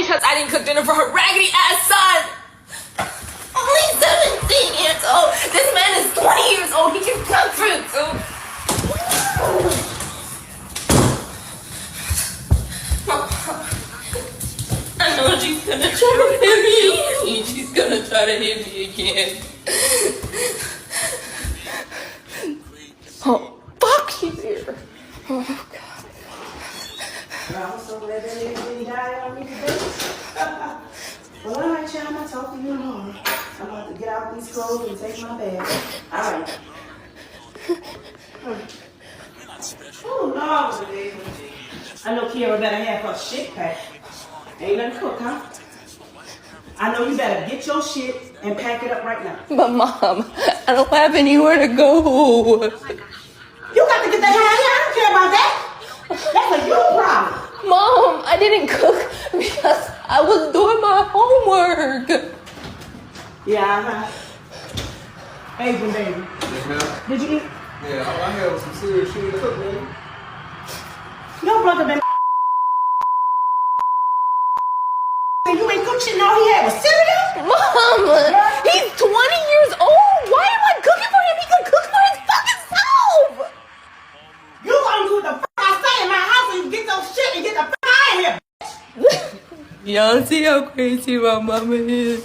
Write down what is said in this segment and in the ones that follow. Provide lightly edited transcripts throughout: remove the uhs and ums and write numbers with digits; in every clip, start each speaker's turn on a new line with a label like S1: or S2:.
S1: because I didn't cook dinner for her raggedy ass son. Only 17 years old. This man is 20 years old. He can cook food too. I know she's gonna try to hit me. She's gonna try to hit me again. Oh, fuck, she's here. Oh, God.
S2: I'm so glad that everything died on me today. Well, all right, child, I'll talk to you tomorrow. I'm about to get out these clothes and take my bag. All right. Oh, Lord, baby. I know Kiara better have her shit packed. Ain't nothing cooked, huh? I know you better get your shit and pack it up right now.
S1: But, Mom, I don't have anywhere to go.
S2: You got to get the hell out of here. I don't care about that. That's a you problem.
S1: Mom, I didn't cook because I was doing my homework.
S2: Yeah, Adrian, baby.
S3: Yes, ma'am.
S2: Did you eat?
S3: Yeah, all I had was some serious shit to cook, man.
S2: Your brother been and you ain't cooked shit and all he had was cereal?
S1: Mom, he's 20 years old. Why am I cooking for him? He can cook for his fucking self.
S2: You gonna do what the fuck I say in my house and you get those shit and get the fuck out of here.
S1: Y'all see how crazy my mama is.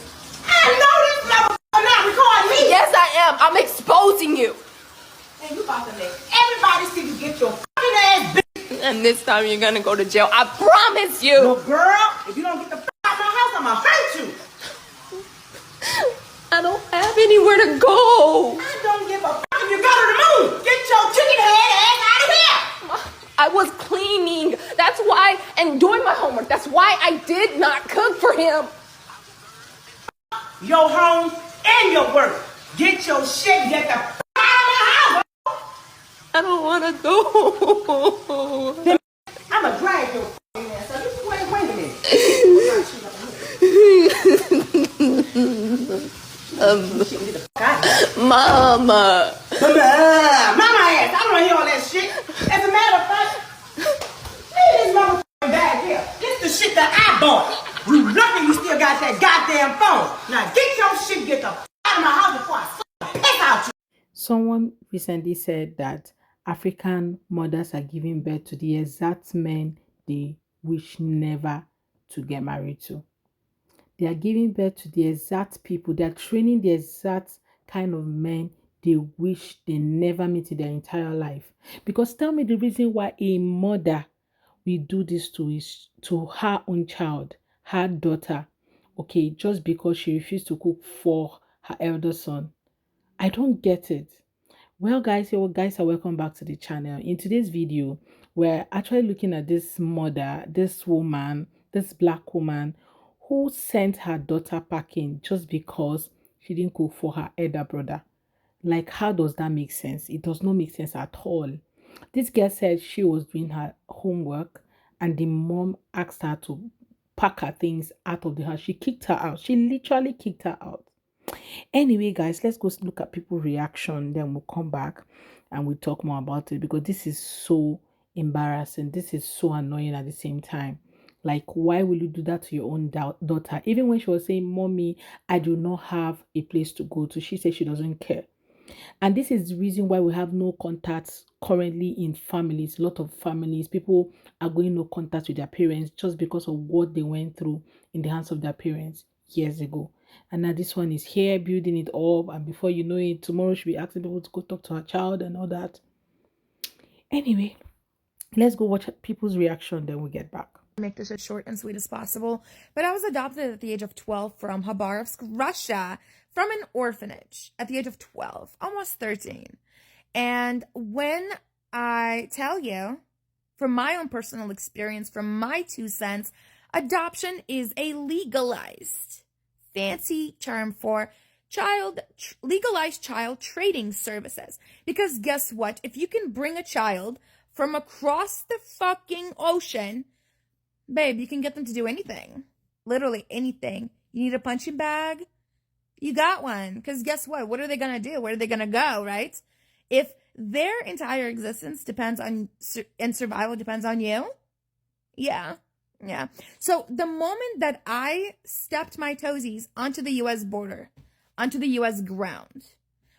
S2: I know this motherfucker not recording me.
S1: Yes, I am. I'm exposing you.
S2: And you about to make everybody see you get your fucking ass bitch.
S1: And this time you're gonna go to jail. I promise you.
S2: Well, girl, if you don't get the fuck out of my house, I'm gonna hurt you.
S1: I don't have anywhere to go.
S2: I don't give a fuck if you go to the moon. Get your chicken head ass out of here.
S1: I was cleaning. That's why, and doing my homework. That's why I did not cook for him.
S2: Your home and your work. Get your shit, get the fuck out of my house.
S1: I don't want to go.
S2: I'ma drag your fucking ass. So you wait a minute.
S1: Mama.
S2: Mama ass. I don't want to hear all that shit. As a matter of fact, leave this motherfucking bag here. This the shit that I bought. You lucky you still got that goddamn phone. Now get your shit, get the fuck out of my house before I piss out you.
S4: Someone recently said that African mothers are giving birth to the exact men they wish never to get married to. They are giving birth to the exact people. They are training the exact kind of men they wish they never meet in their entire life. Because tell me the reason why a mother will do this to her own child, her daughter, okay, just because she refused to cook for her elder son. I don't get it. Well, guys, welcome back to the channel. In today's video, we're actually looking at this mother, this woman, this black woman who sent her daughter packing just because she didn't cook for her elder brother. Like, how does that make sense? It does not make sense at all. This girl said she was doing her homework and the mom asked her to pack her things out of the house. She kicked her out. She literally kicked her out. Anyway, guys, let's go look at people's reaction. Then we'll come back and we'll talk more about it, because this is so embarrassing. This is so annoying at the same time. Like, why will you do that to your own daughter? Even when she was saying, Mommy, I do not have a place to go to, she said she doesn't care. And this is the reason why we have no contacts currently in families. A lot of families, people are going no contact with their parents just because of what they went through in the hands of their parents years ago. And now this one is here building it up, and before you know it, tomorrow she'll be asking people to go talk to her child and all that. Anyway, let's go watch people's reaction, then we'll get back.
S5: Make this as short and sweet as possible, but I was adopted at the age of 12 from Khabarovsk, Russia, from an orphanage at the age of 12, almost 13. And when I tell you, from my own personal experience, from my 2 cents, adoption is a legalized, fancy term for legalized child trading services. Because guess what? If you can bring a child from across the fucking ocean, babe, you can get them to do anything. Literally anything. You need a punching bag? You got one. Because guess what? What are they going to do? Where are they going to go, right? If their entire existence depends on, and survival depends on you, yeah, Yeah. So the moment that I stepped my toesies onto the US border, onto the US ground,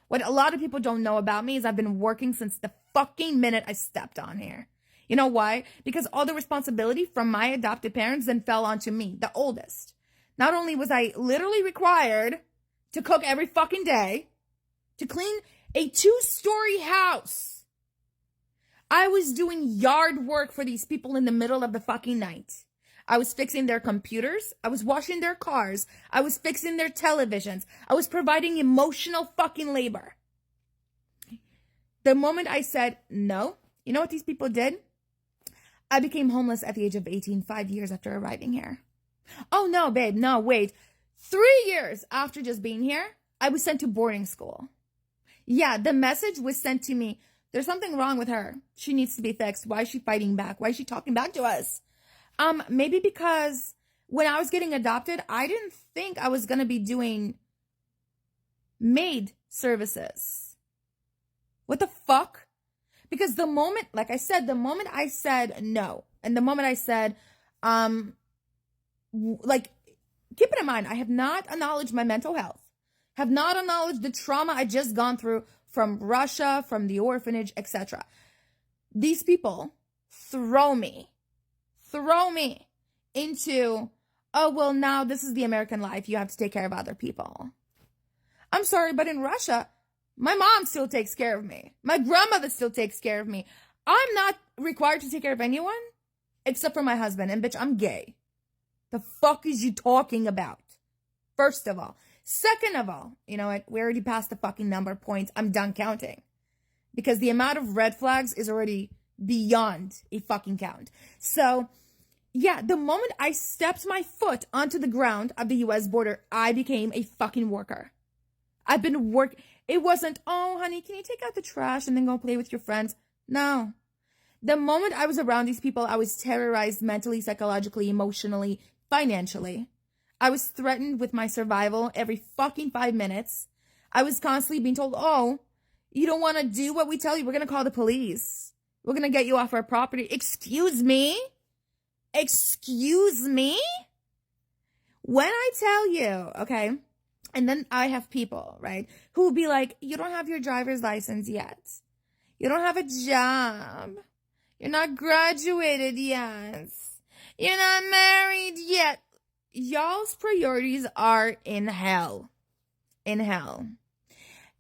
S5: what a lot of people don't know about me is I've been working since the fucking minute I stepped on here. You know why? Because all the responsibility from my adopted parents then fell onto me, the oldest. Not only was I literally required to cook every fucking day, to clean a 2-story house, I was doing yard work for these people in the middle of the fucking night. I was fixing their computers. I was washing their cars. I was fixing their televisions. I was providing emotional fucking labor. The moment I said no, you know what these people did? I became homeless at the age of 18, 5 years after arriving here. Oh no, babe, no, wait. 3 years after just being here, I was sent to boarding school. Yeah, the message was sent to me. There's something wrong with her. She needs to be fixed. Why is she fighting back? Why is she talking back to us? Maybe because when I was getting adopted, I didn't think I was going to be doing maid services. What the fuck? Because the moment, like I said, the moment I said no, and the moment I said, like, keep it in mind, I have not acknowledged my mental health, have not acknowledged the trauma I just gone through from Russia, from the orphanage, etc. These people throw me into, oh, well, now this is the American life. You have to take care of other people. I'm sorry, but in Russia, my mom still takes care of me. My grandmother still takes care of me. I'm not required to take care of anyone except for my husband. And bitch, I'm gay. The fuck is you talking about? First of all. Second of all, you know what? We already passed the fucking number of points. I'm done counting. Because the amount of red flags is already beyond a fucking count. So, yeah, the moment I stepped my foot onto the ground of the US border, I became a fucking worker. I've been working. It wasn't, oh, honey, can you take out the trash and then go play with your friends? No. The moment I was around these people, I was terrorized mentally, psychologically, emotionally, financially. I was threatened with my survival every fucking 5 minutes. I was constantly being told, oh, you don't want to do what we tell you. We're going to call the police. We're going to get you off our property. Excuse me? Excuse me? When I tell you, okay, and then I have people, right, who will be like, you don't have your driver's license yet. You don't have a job. You're not graduated yet. You're not married yet. Y'all's priorities are in hell. In hell.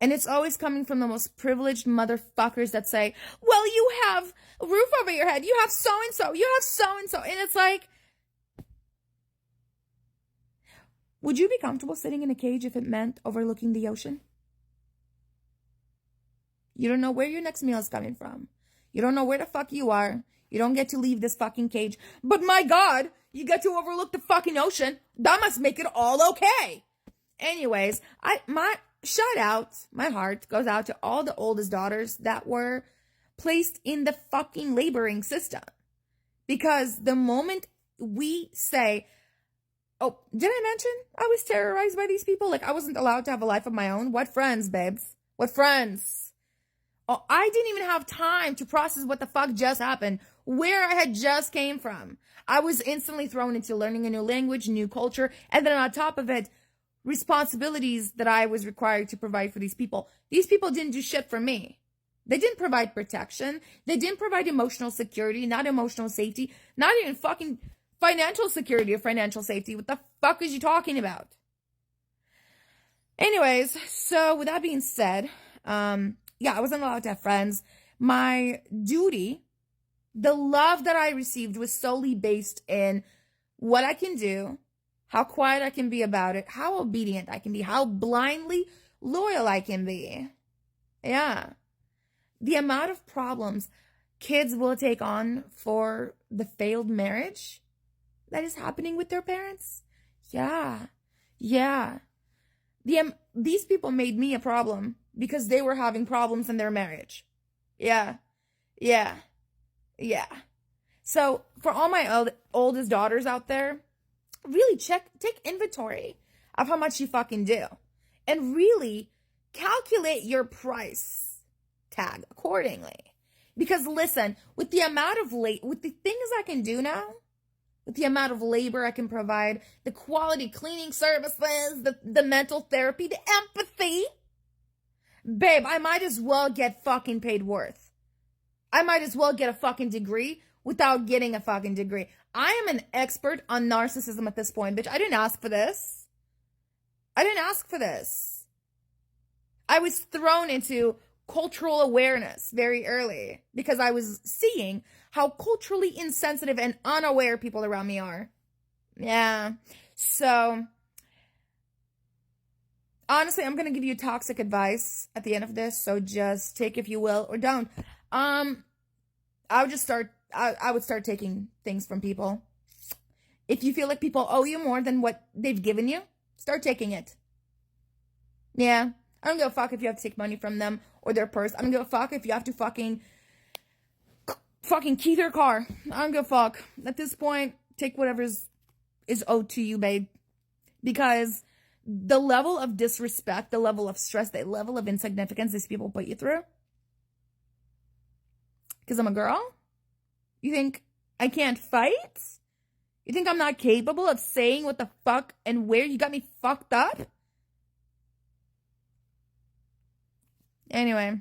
S5: And it's always coming from the most privileged motherfuckers that say, well, you have a roof over your head. You have so-and-so. You have so-and-so. And it's like, would you be comfortable sitting in a cage if it meant overlooking the ocean? You don't know where your next meal is coming from. You don't know where the fuck you are. You don't get to leave this fucking cage. But my God, you get to overlook the fucking ocean. That must make it all okay. Anyways, shout out, my heart goes out to all the oldest daughters that were placed in the fucking laboring system. Because the moment we say, oh, did I mention I was terrorized by these people? Like, I wasn't allowed to have a life of my own. What friends, babes? What friends? Oh, I didn't even have time to process what the fuck just happened, where I had just came from. I was instantly thrown into learning a new language, new culture, and then on top of it, responsibilities that I was required to provide for these people. These people didn't do shit for me. They didn't provide protection. They didn't provide emotional security, not emotional safety, not even fucking financial security or financial safety. What the fuck is you talking about? Anyways, so with that being said, yeah, I wasn't allowed to have friends. My duty, the love that I received was solely based in what I can do, how quiet I can be about it, how obedient I can be, how blindly loyal I can be. Yeah. The amount of problems kids will take on for the failed marriage that is happening with their parents. Yeah. Yeah. These people made me a problem because they were having problems in their marriage. Yeah. Yeah. Yeah. So for all my oldest daughters out there, really take inventory of how much you fucking do. And really calculate your price tag accordingly. Because listen, with the amount of with the things I can do now, with the amount of labor I can provide, the quality cleaning services, the mental therapy, the empathy. Babe, I might as well get fucking paid worth. I might as well get a fucking degree without getting a fucking degree. I am an expert on narcissism at this point, bitch. I didn't ask for this. I didn't ask for this. I was thrown into cultural awareness very early because I was seeing how culturally insensitive and unaware people around me are. Yeah. So, honestly, I'm going to give you toxic advice at the end of this. So just take if you will or don't. I would start taking things from people. If you feel like people owe you more than what they've given you, start taking it. Yeah. I don't give a fuck if you have to take money from them or their purse. I don't give a fuck if you have to fucking key their car. I don't give a fuck. At this point, take whatever is owed to you, babe. Because the level of disrespect, the level of stress, the level of insignificance these people put you through. Because I'm a girl? You think I can't fight? You think I'm not capable of saying what the fuck and where you got me fucked up? Anyway.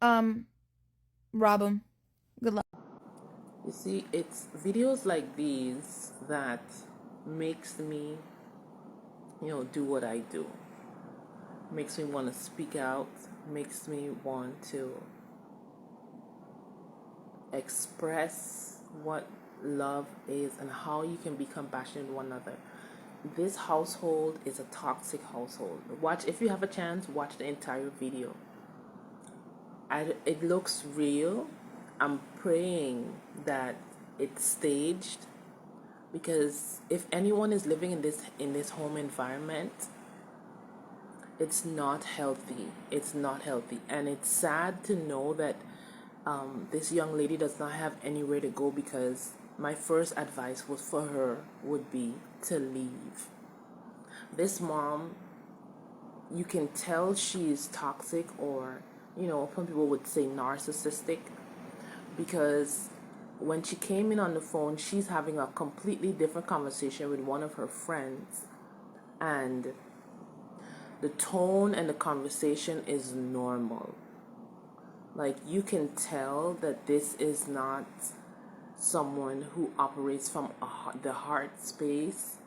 S5: Rob 'em. Good luck.
S6: You see, it's videos like these that makes me, do what I do. Makes me want to speak out. Makes me want to express what love is and how you can be compassionate with one another. This household is a toxic household. If you have a chance, watch the entire video. It looks real. I'm praying that it's staged, because if anyone is living in this home environment, it's not healthy. It's not healthy, and it's sad to know that this young lady does not have anywhere to go, because my first advice would be to leave. This mom, you can tell she's toxic, or some people would say narcissistic, because when she came in on the phone, she's having a completely different conversation with one of her friends, and the tone and the conversation is normal. Like, you can tell that this is not someone who operates from the heart space.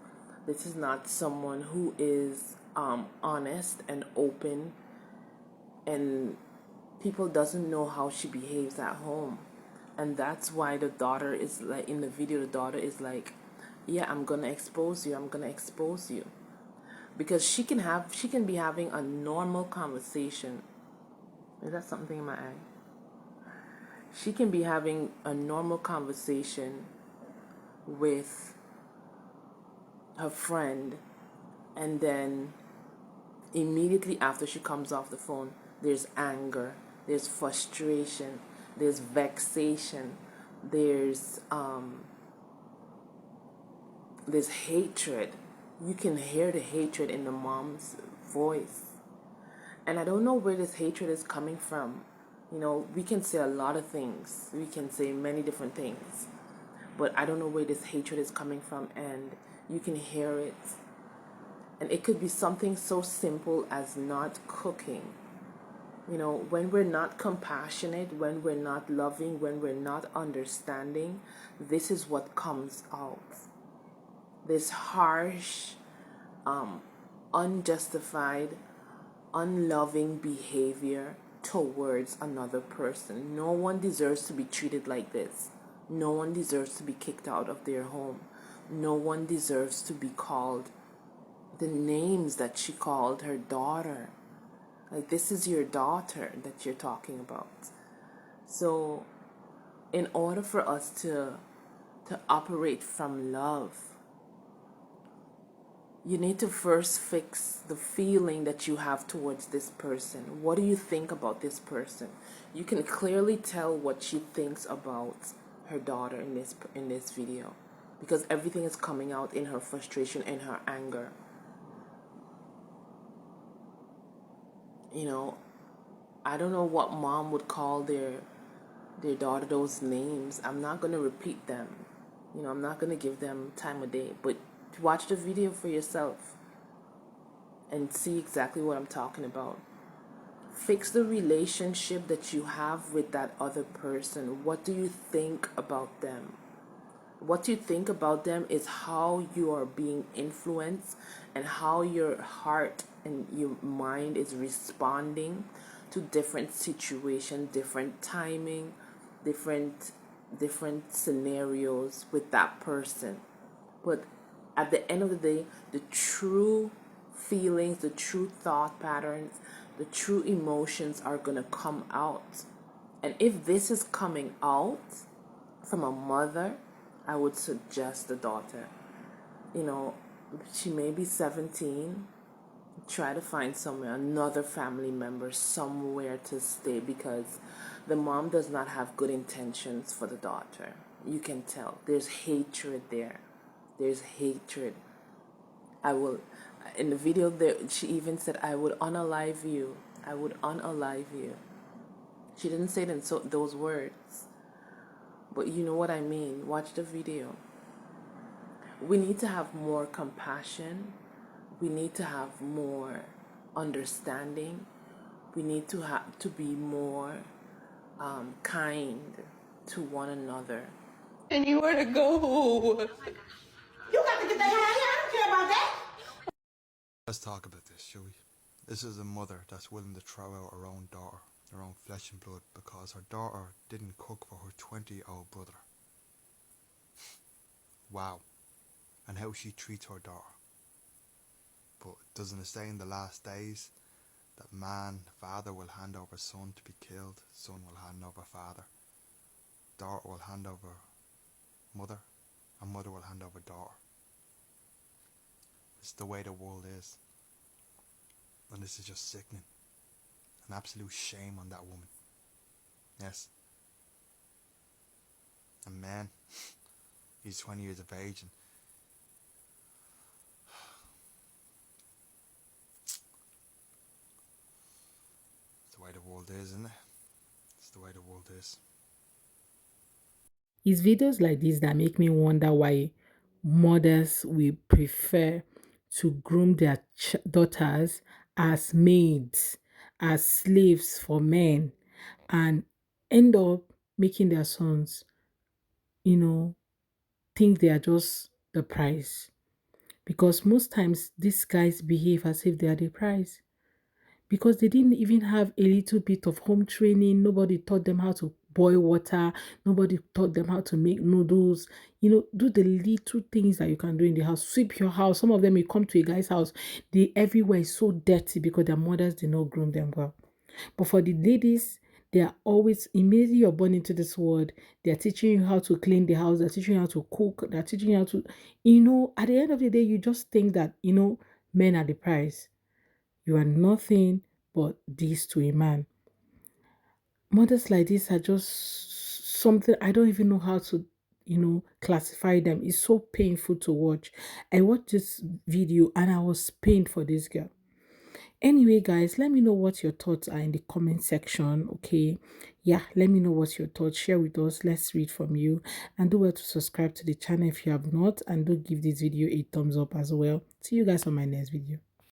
S6: This is not someone who is honest and open, and people doesn't know how she behaves at home. And that's why the daughter is like, in the video, the daughter is like, yeah, I'm gonna expose you. Because she can be having a normal conversation. Is that something in my eye? She can be having a normal conversation with her friend, and then immediately after she comes off the phone, there's anger, there's frustration, there's vexation, there's hatred. You can hear the hatred in the mom's voice. And I don't know where this hatred is coming from. We can say a lot of things. We can say many different things. But I don't know where this hatred is coming from, and you can hear it. And it could be something so simple as not cooking. When we're not compassionate, when we're not loving, when we're not understanding, this is what comes out. This harsh, unjustified, unloving behavior towards another person. No one deserves to be treated like this. No one deserves to be kicked out of their home. No one deserves to be called the names that she called her daughter. Like, this is your daughter that you're talking about. So, in order for us to operate from love, you need to first fix the feeling that you have towards this person. What do you think about this person? You can clearly tell what she thinks about her daughter in this video, because everything is coming out in her frustration and her anger. I don't know what mom would call their daughter those names. I'm not going to repeat them. You know, I'm not going to give them time of day, but watch the video for yourself and see exactly what I'm talking about. Fix the relationship that you have with that other person. What do you think about them? What you think about them is how you are being influenced and how your heart and your mind is responding to different situations, different timing, different scenarios with that person. But at the end of the day, the true feelings, the true thought patterns, the true emotions are going to come out. And if this is coming out from a mother, I would suggest the daughter. You know, she may be 17. Try to find somewhere, another family member, somewhere to stay, because the mom does not have good intentions for the daughter. You can tell. There's hatred there. There's hatred. I will, in the video there, she even said, I would unalive you. I would unalive you. She didn't say it in those words, but you know what I mean. Watch the video. We need to have more compassion. We need to have more understanding. We need to have to be more kind to one another.
S1: Anywhere to go.
S2: You got to get the hell out of here. I don't care about that.
S7: Let's talk about this, shall we? This is a mother that's willing to throw out her own daughter, her own flesh and blood, because her daughter didn't cook for her 20-year-old brother. Wow. And how she treats her daughter. But doesn't it say in the last days that father will hand over son to be killed, son will hand over father, daughter will hand over mother, and mother will hand over daughter. It's the way the world is. And this is just sickening. An absolute shame on that woman. Yes. And man, he's 20 years of age and it's the way the world is, isn't it? It's the way the world is.
S4: It's videos like this that make me wonder why mothers will prefer to groom their daughters as maids, as slaves for men, and end up making their sons, think they are just the prize. Because most times these guys behave as if they are the prize. Because they didn't even have a little bit of home training. Nobody taught them how to boil water. Nobody taught them how to make noodles. Do the little things that you can do in the house. Sweep your house. Some of them, you come to a guy's house, everywhere is so dirty because their mothers did not groom them well. But for the ladies, they are always, immediately you're born into this world, they're teaching you how to clean the house, they're teaching you how to cook, they're teaching you how to, at the end of the day, you just think that, men are the prize. You are nothing but this to a man. Mothers like this are just something, I don't even know how to, classify them. It's so painful to watch. I watched this video and I was pained for this girl. Anyway, guys, let me know what your thoughts are in the comment section. Okay, yeah, let me know what your thoughts. Share with us. Let's read from you, and do well to subscribe to the channel if you have not, and do give this video a thumbs up as well. See you guys on my next video.